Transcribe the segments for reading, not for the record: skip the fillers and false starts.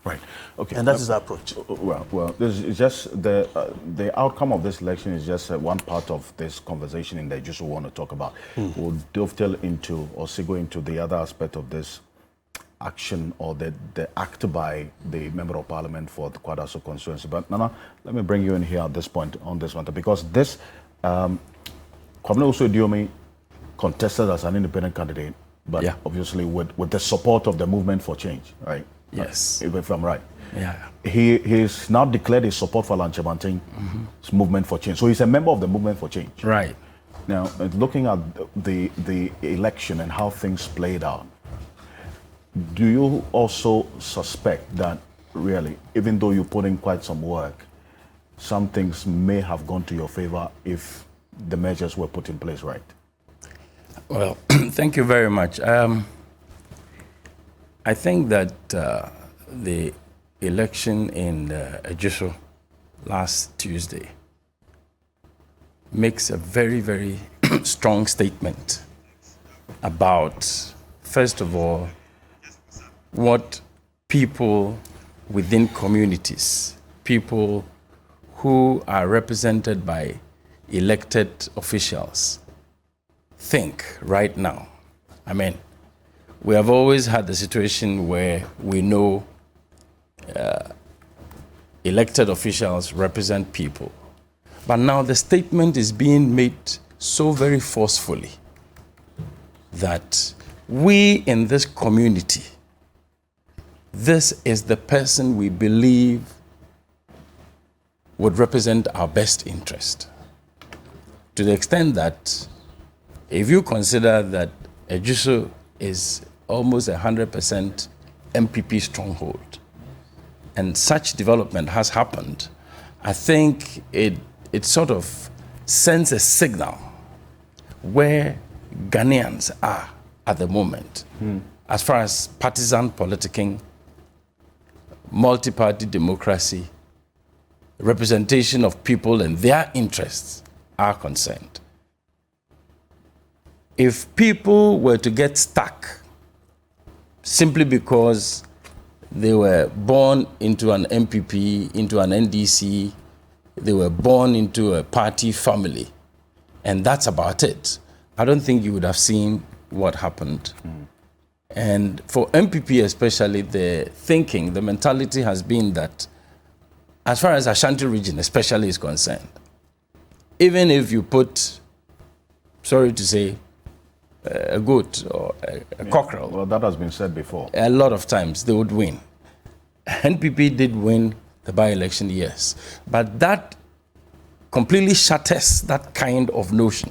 Right. Okay. And that is our approach. Well, this is just the outcome of this election is just one part of this conversation in the Ejisu we want to talk about. We'll dovetail into or segue into the other aspect of this action or the act by the Member of Parliament for the Kwadaso constituency. But Nana, let me bring you in here at this point on this matter, because this Kwame Osodiomi contested as an independent candidate, but obviously with the support of the Movement for Change, right? Yes. If I'm right. Yeah. He's now declared his support for Lanchemanting's Movement for Change. So he's a member of the Movement for Change. Right. Now, looking at the election and how things played out, do you also suspect that really, even though you put in quite some work, some things may have gone to your favor if the measures were put in place right? Well, thank you very much. I think that the election in Ejisu last Tuesday makes a very, very strong statement about, first of all, what people within communities, people who are represented by elected officials, think right now. I mean, we have always had the situation where we know elected officials represent people. But now the statement is being made so very forcefully that we in this community, this is the person we believe would represent our best interest. To the extent that if you consider that Ejisu is almost 100% NPP stronghold, and such development has happened, I think it sort of sends a signal where Ghanaians are at the moment, as far as partisan politicking, multi-party democracy, representation of people and their interests are concerned. If people were to get stuck simply because they were born into an NPP, into an NDC, they were born into a party family, and that's about it, I don't think you would have seen what happened. And for NPP especially, the thinking, the mentality has been that as far as Ashanti region especially is concerned, even if you put, sorry to say, a goat or a cockerel. Well, that has been said before. A lot of times they would win. NPP did win the by-election, yes. But that completely shatters that kind of notion.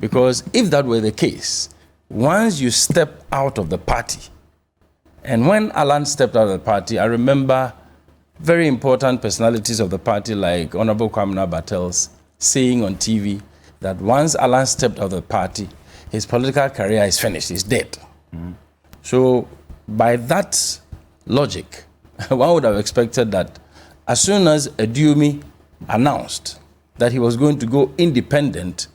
Because if that were the case, once you step out of the party, and when Alan stepped out of the party, I remember very important personalities of the party like Honorable Kwame Battles saying on TV that once Alan stepped out of the party, his political career is finished, he's dead. So by that logic, one would have expected that as soon as Edumi announced that he was going to go independent,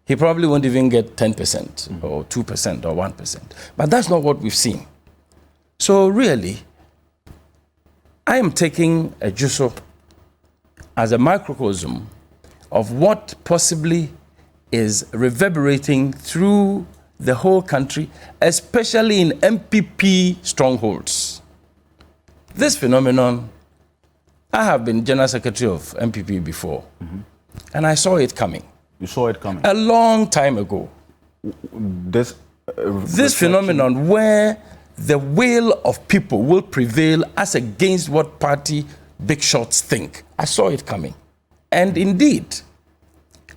he probably won't even get 10% or 2% or 1%. But that's not what we've seen. So really, I am taking Ejisu as a microcosm of what possibly is reverberating through the whole country, especially in MPP strongholds. This phenomenon, I have been General Secretary of MPP before, and I saw it coming. You saw it coming? A long time ago. This phenomenon where the will of people will prevail as against what party big shots think. I saw it coming. And indeed,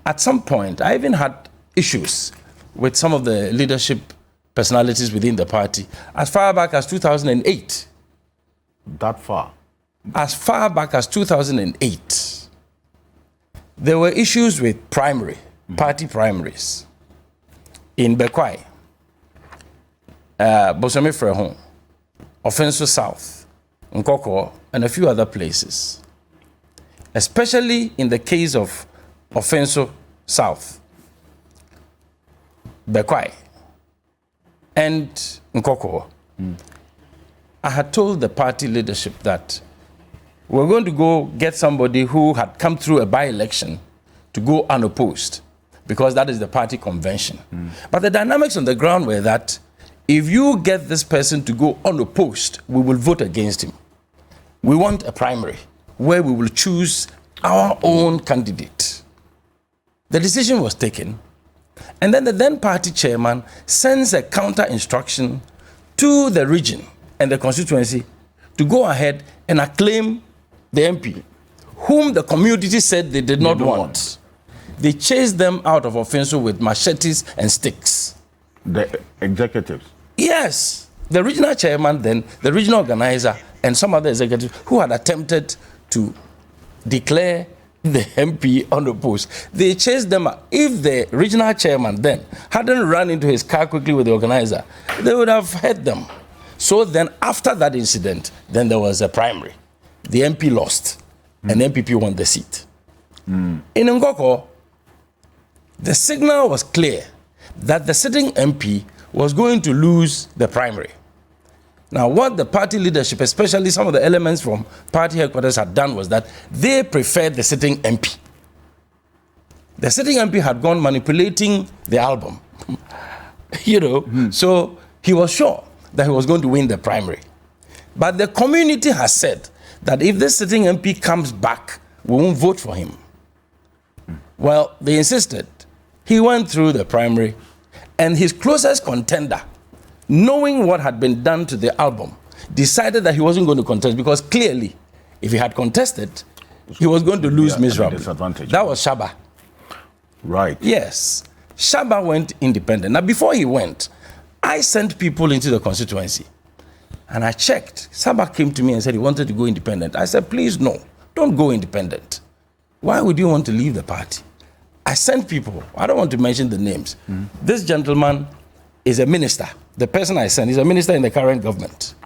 at some point, I even had issues with some of the leadership personalities within the party as far back as 2008. That far? As far back as 2008. There were issues with party primaries in Bekwai, Bosome Frehon, Offenso South, Nkoko, and a few other places. Especially in the case of Offenso South, Bekwai, and Nkoko. I had told the party leadership that we're going to go get somebody who had come through a by-election to go unopposed, because that is the party convention. But the dynamics on the ground were that if you get this person to go unopposed, we will vote against him. We want a primary where we will choose our own candidate. The decision was taken, and then the then party chairman sends a counter instruction to the region and the constituency to go ahead and acclaim the MP, whom the community said they did not want. They chased them out of Offenso with machetes and sticks. The executives? Yes. The regional chairman then, the regional organizer, and some other executives who had attempted to declare the MP unopposed. They chased them out. If the regional chairman then hadn't run into his car quickly with the organizer, they would have hit them. So then after that incident, then there was a primary. The MP lost, and NPP won the seat. In Ngoko, the signal was clear that the sitting MP was going to lose the primary. Now, what the party leadership, especially some of the elements from party headquarters, had done was that they preferred the sitting MP. The sitting MP had gone manipulating the album, so he was sure that he was going to win the primary. But the community has said that if this sitting MP comes back, we won't vote for him. Well, they insisted. He went through the primary, and his closest contender, knowing what had been done to the album, decided that he wasn't going to contest, because clearly, if he had contested, he was going to lose miserably. That was Shaba. Right. Yes. Shaba went independent. Now, before he went, I sent people into the constituency, and I checked. Shaba came to me and said he wanted to go independent. I said, please, no, don't go independent. Why would you want to leave the party? I sent people. I don't want to mention the names. This gentleman is a minister. The person I sent is a minister in the current government.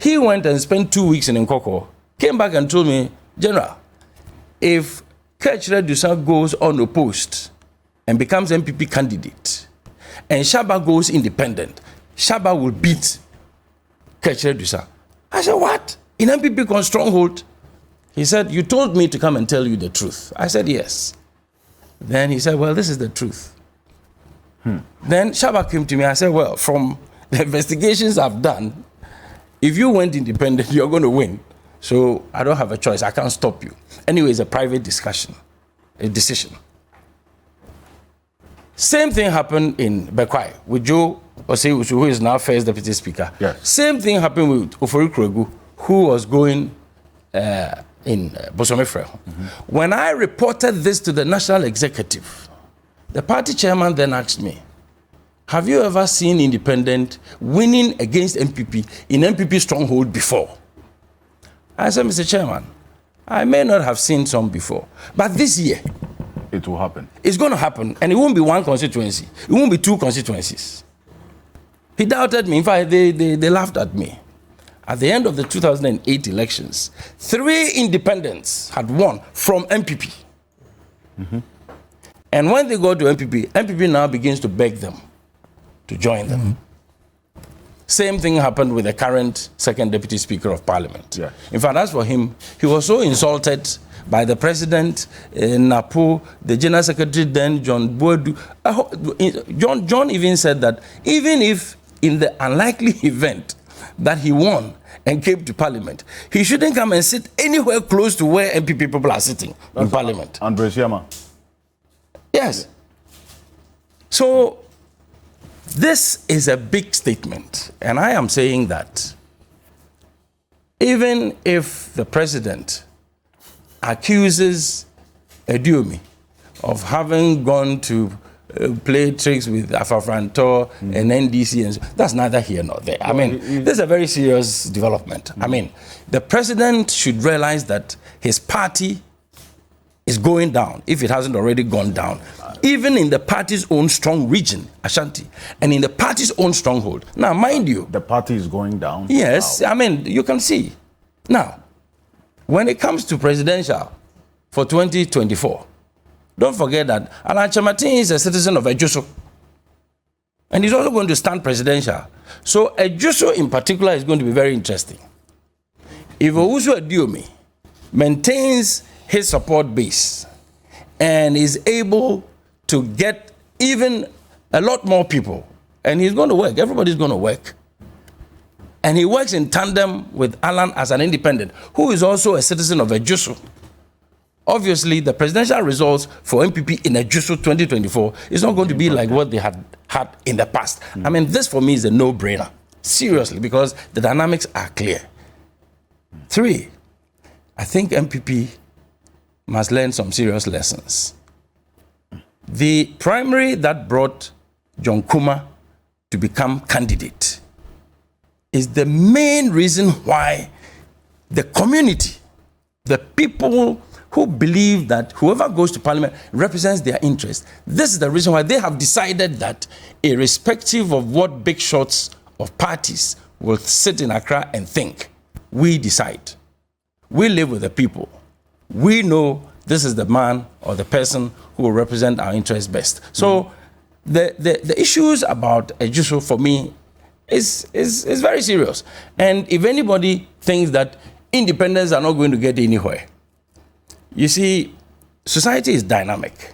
He went and spent 2 weeks in Nkoko, came back and told me, General, if Kechre Dusan goes unopposed and becomes NPP candidate, and Shaba goes independent, Shaba will beat Kechre Dusan. I said, what? In NPP stronghold? He said, you told me to come and tell you the truth. I said, yes. Then he said, well, this is the truth. Then Shaba came to me. I said, well, from the investigations I've done, if you went independent, you're going to win. So I don't have a choice. I can't stop you. Anyway, it's a private discussion, a decision. Same thing happened in Bekwai with Joe Osei, who is now first deputy speaker. Yes. Same thing happened with Ofori Kuregu, who was going in Bosomefre. When I reported this to the national executive, the party chairman then asked me, have you ever seen independent winning against NPP in NPP stronghold before? I said, Mr. Chairman, I may not have seen some before, but this year, it will happen. It's going to happen, and it won't be one constituency. It won't be two constituencies. He doubted me. In fact, they laughed at me. At the end of the 2008 elections, 3 independents had won from NPP. And when they go to NPP, NPP now begins to beg them to join them. Same thing happened with the current second deputy speaker of parliament. Yeah. In fact, as for him, he was so insulted by the president, Napo, the general secretary then, John Boadu. John even said that even if in the unlikely event that he won and came to parliament, he shouldn't come and sit anywhere close to where NPP people are sitting in parliament. Andre Siama. Yes. So this is a big statement, and I am saying that even if the president accuses Eduomi of having gone to play tricks with Afafranto and NDC, and so, that's neither here nor there. I mean, this is a very serious development. I mean, the president should realize that his party is going down, if it hasn't already gone down, even in the party's own strong region, Ashanti, and in the party's own stronghold. Now, mind you, the party is going down. Yes, I mean, you can see. Now, when it comes to presidential for 2024, don't forget that Alan Chamatin is a citizen of Ejisu. And he's also going to stand presidential. So Ejisu in particular is going to be very interesting. If Owusu Aduomi maintains his support base and is able to get even a lot more people, and he's going to work, everybody's going to work, and he works in tandem with Alan as an independent, who is also a citizen of Ejisu. Obviously, the presidential results for NPP in Ejisu 2024 is not going to be like what they had in the past. I mean, this for me is a no-brainer, seriously, because the dynamics are clear. 3, I think NPP must learn some serious lessons. The primary that brought John Kuma to become candidate is the main reason why the community, the people who believe that whoever goes to parliament represents their interest, this is the reason why they have decided that irrespective of what big shots of parties will sit in Accra and think, we decide. We live with the people. We know this is the man or the person who will represent our interests best. So the issues about Ejisu for me is very serious. And if anybody thinks that independents are not going to get anywhere, you see, society is dynamic.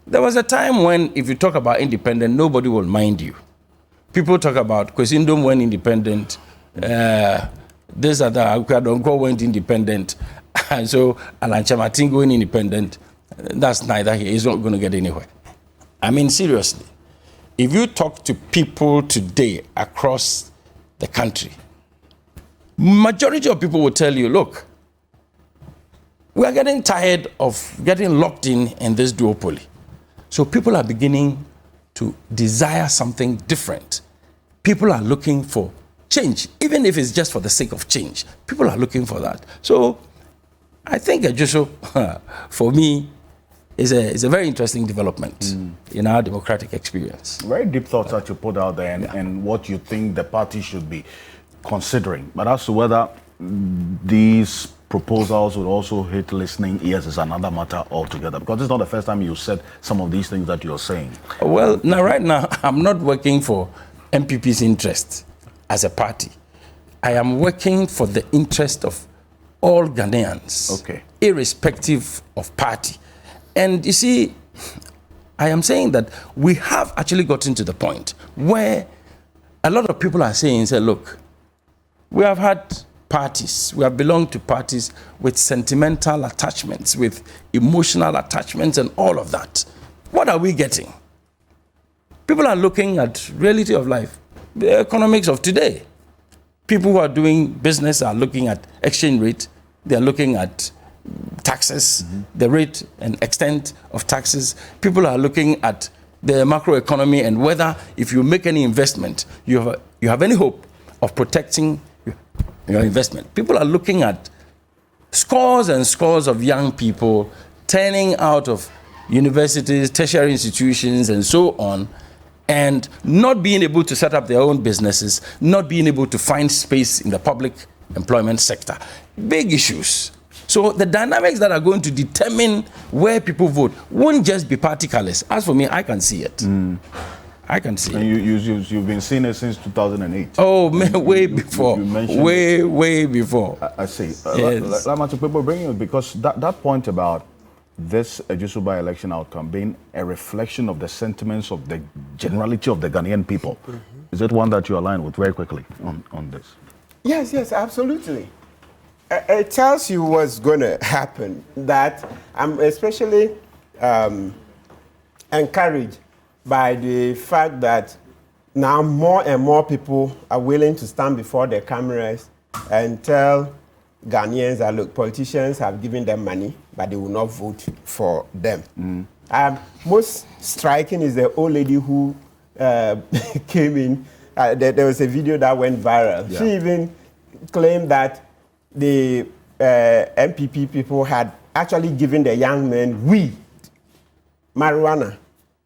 There was a time when if you talk about independent, nobody will mind you. People talk about Kwesindom went independent, this other Akwadonko went independent, and so Alan Chamatin going independent. That's neither here. He's not going to get anywhere. I mean, seriously, if you talk to people today across the country, majority of people will tell you, look, we are getting tired of getting locked in this duopoly. So people are beginning to desire something different. People are looking for change, even if it's just for the sake of change. People are looking for that. So I think Ejisu, for me, is a very interesting development in our democratic experience. Very deep thoughts that you put out there and what you think the party should be considering. But as to whether these proposals would also hit listening ears is another matter altogether, because it's not the first time you said some of these things that you're saying. Well, right now, I'm not working for NPP's interest as a party. I am working for the interest of all Ghanaians, irrespective of party. And you see, I am saying that we have actually gotten to the point where a lot of people are saying, say, look, we have had parties, we have belonged to parties with sentimental attachments, with emotional attachments and all of that. What are we getting? People are looking at reality of life, the economics of today. People who are doing business are looking at exchange rate, they are looking at taxes, the rate and extent of taxes. People are looking at the macroeconomy and whether if you make any investment, you have any hope of protecting your investment. People are looking at scores and scores of young people turning out of universities, tertiary institutions, and so on, and not being able to set up their own businesses, not being able to find space in the public employment sector. Big issues. So the dynamics that are going to determine where people vote won't just be party colors. As for me, I can see it. I can see and it. You've been seeing it since 2008. Oh, way before. Way before. I see. Yes. People bring it because that point about this Ejisu By-Election outcome being a reflection of the sentiments of the generality of the Ghanaian people. Is it one that you align with very quickly on this? Yes, absolutely. It tells you what's going to happen. That I'm especially encouraged by the fact that now more and more people are willing to stand before the cameras and tell Ghanaians that, look, politicians have given them money, but they will not vote for them. Most striking is the old lady who came in. There was a video that went viral. Yeah. She even claimed that the NPP people had actually given the young men weed, marijuana.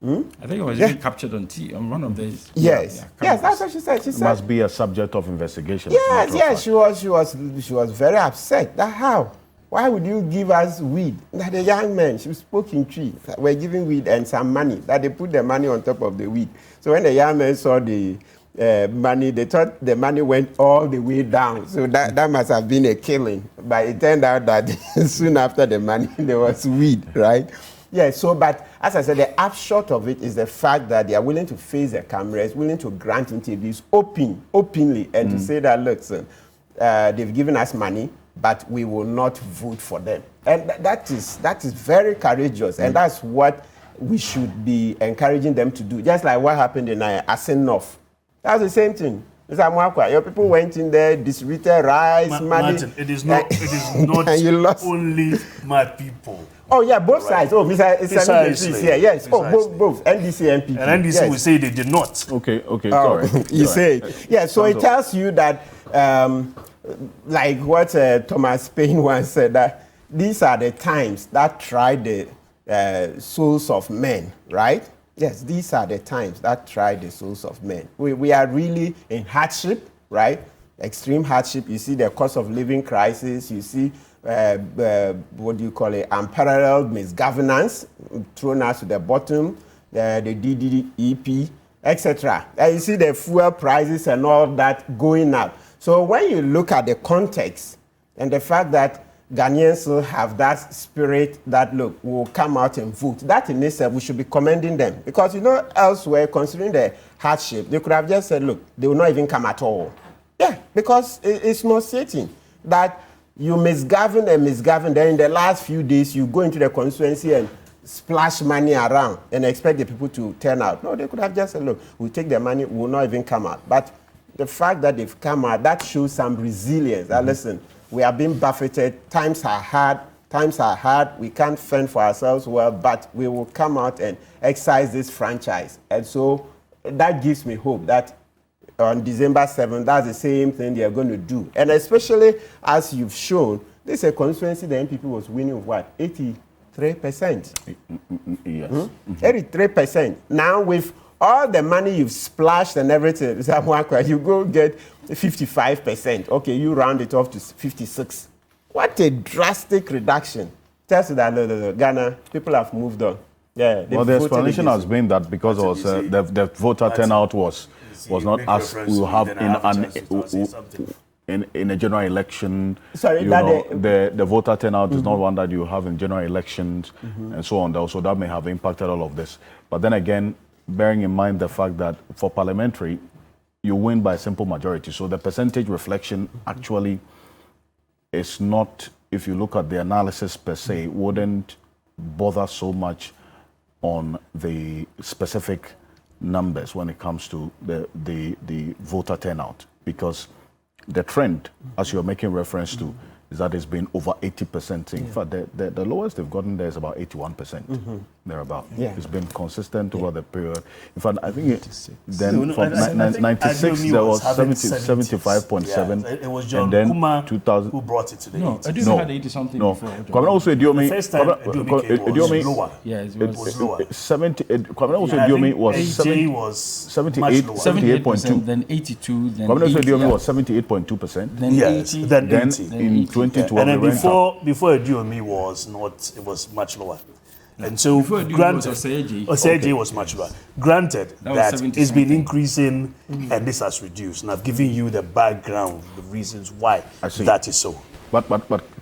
I think it was even captured on one of these. Yes, that's what she said. She said must be a subject of investigation. Yes, she was very upset. That how? Why would you give us weed? That the young men, she spoke in tree, were giving weed and some money. That they put the money on top of the weed. So when the young men saw the money. They thought the money went all the way down. So that must have been a killing. But it turned out that soon after the money, there was weed, right? Yeah, so, but as I said, the upshot of it is the fact that they are willing to face the cameras, willing to grant interviews openly, and to say that, look, son, they've given us money, but we will not vote for them. And that is very courageous, and that's what we should be encouraging them to do. Just like what happened in Asin North. That's the same thing. Your people went in there, distributed rice, money. Martin, it is not only my people. Oh yeah, both sides. Oh, Mr. here. Yes. Oh, both NDC, NPP. And NDC will say they did not. Okay. Sorry. You say. Yeah. So it tells you that, like what Thomas Paine once said, that these are the times that try the souls of men, right? Yes, these are the times that try the souls of men. We are really in hardship, right? Extreme hardship. You see the cost of living crisis. You see, what do you call it? Unparalleled misgovernance thrown us to the bottom. The DDEP, etc. You see the fuel prices and all that going up. So when you look at the context and the fact that Ghanaians still have that spirit that, look, we'll come out and vote. That in itself, we should be commending them. Because, elsewhere, considering the hardship, they could have just said, look, they will not even come at all. Yeah, because it's nauseating that you misgovern, then in the last few days, you go into the constituency and splash money around and expect the people to turn out. No, they could have just said, look, we'll take the money, we'll not even come out. But the fact that they've come out, that shows some resilience. That, listen, we are being buffeted. Times are hard. We can't fend for ourselves well, but we will come out and exercise this franchise. And so that gives me hope that on December 7th, that's the same thing they are going to do. And especially as you've shown, this is a constituency the NPP was winning with what? 83%. Yes. 83%. Now with all the money you've splashed and everything, you go get 55%. Okay, you round it off to 56. What a drastic reduction. Tells you that no, Ghana, people have moved on. Yeah. Well, the explanation has been that because the voter turnout was not as we will have in a general election. Sorry, the voter turnout is not one that you have in general elections and so on. So that may have impacted all of this. But then again, bearing in mind the fact that for parliamentary, you win by a simple majority. So the percentage reflection actually is not, if you look at the analysis per se, wouldn't bother so much on the specific numbers when it comes to the voter turnout. Because the trend, as you're making reference to, is that it's been over 80%. In fact, the lowest they've gotten there is about 81%, thereabout. Yeah. It's been consistent over the period. In fact, I think then from 96 there was 75.7. Yeah. It was John Kuma who brought it to the 80s. No, had 80-something before. Kwame also Idiomi. The first time Idiomi came was lower. Yeah, it was lower. 70. Kwame also Idiomi was 78.2. Then 82. Then Kwame also Idiomi was 78.2%. Then 80. Then in 2012. And then before Idiomi it was much lower. And so, granted, Oseji was much lower. Granted that it's been increasing and this has reduced. And I've given you the background, the reasons why that is so. But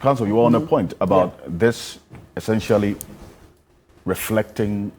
Council, you were on a point about this essentially reflecting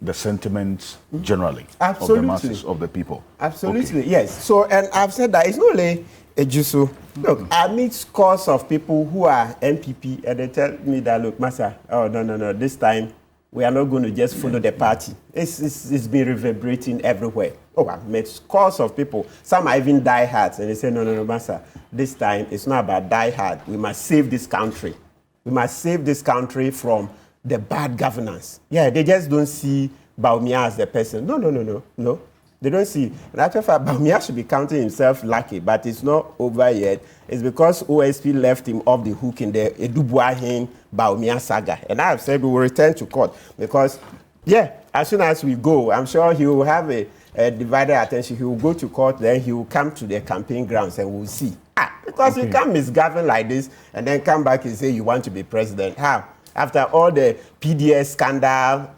the sentiments generally of the masses of the people. Absolutely, yes. So, and I've said that it's not only Ejisu. Look, I meet scores of people who are NPP and they tell me that, look, Master, oh, no, this time we are not going to just follow the party. It's been reverberating everywhere. Oh, I've met scores of people. Some are even diehards and they say, no, Master, this time it's not about diehard. We must save this country. We must save this country from the bad governance. Yeah, they just don't see Bawumia as the person. No. They don't see. In actual fact, Bawumia should be counting himself lucky, but it's not over yet. It's because OSP left him off the hook in the Edubuahin Bawumia saga. And I have said we will return to court because, as soon as we go, I'm sure he will have a divided attention. He will go to court, then he will come to the campaign grounds and we'll see. Because you can't misgovern like this and then come back and say you want to be president. How? After all the PDS scandal,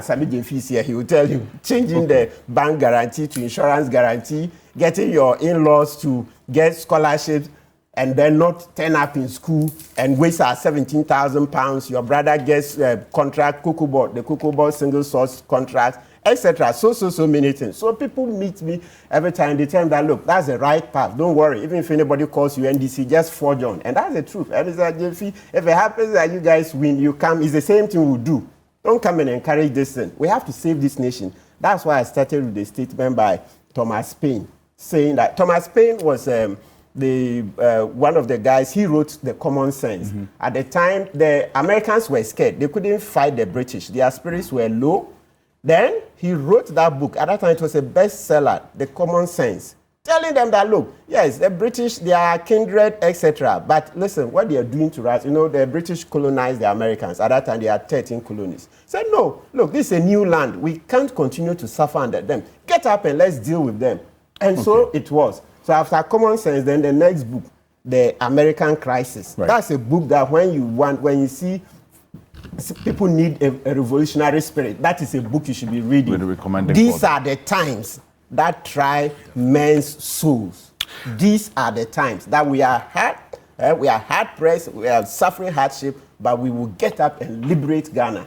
Sami Jemfis here, he will tell you, changing the bank guarantee to insurance guarantee, getting your in-laws to get scholarships and then not turn up in school and waste our £17,000. Your brother gets contract, the Cocoa Board single source contract, etc. So many things. So people meet me every time. They tell me that, look, that's the right path. Don't worry. Even if anybody calls you NDC, just forge on. And that's the truth. And it's like, if it happens that you guys win, you come, it's the same thing we do. Don't come and encourage this thing. We have to save this nation. That's why I started with a statement by Thomas Paine, saying that Thomas Paine was one of the guys, he wrote The Common Sense. At the time, the Americans were scared. They couldn't fight the British. Their spirits were low. Then he wrote that book. At that time, it was a bestseller, The Common Sense, telling them that, look, yes, the British, they are kindred, etc. But listen, what they are doing to us, the British colonized the Americans. At that time, they had 13 colonies. Said, no, look, this is a new land. We can't continue to suffer under them. Get up and let's deal with them. And so it was. So after Common Sense, then the next book, The American Crisis. Right. That's a book that when you see people need a revolutionary spirit, that is a book you should be reading. These are the times that try men's souls. These are the times that we are hard pressed, we are suffering hardship, but we will get up and liberate Ghana.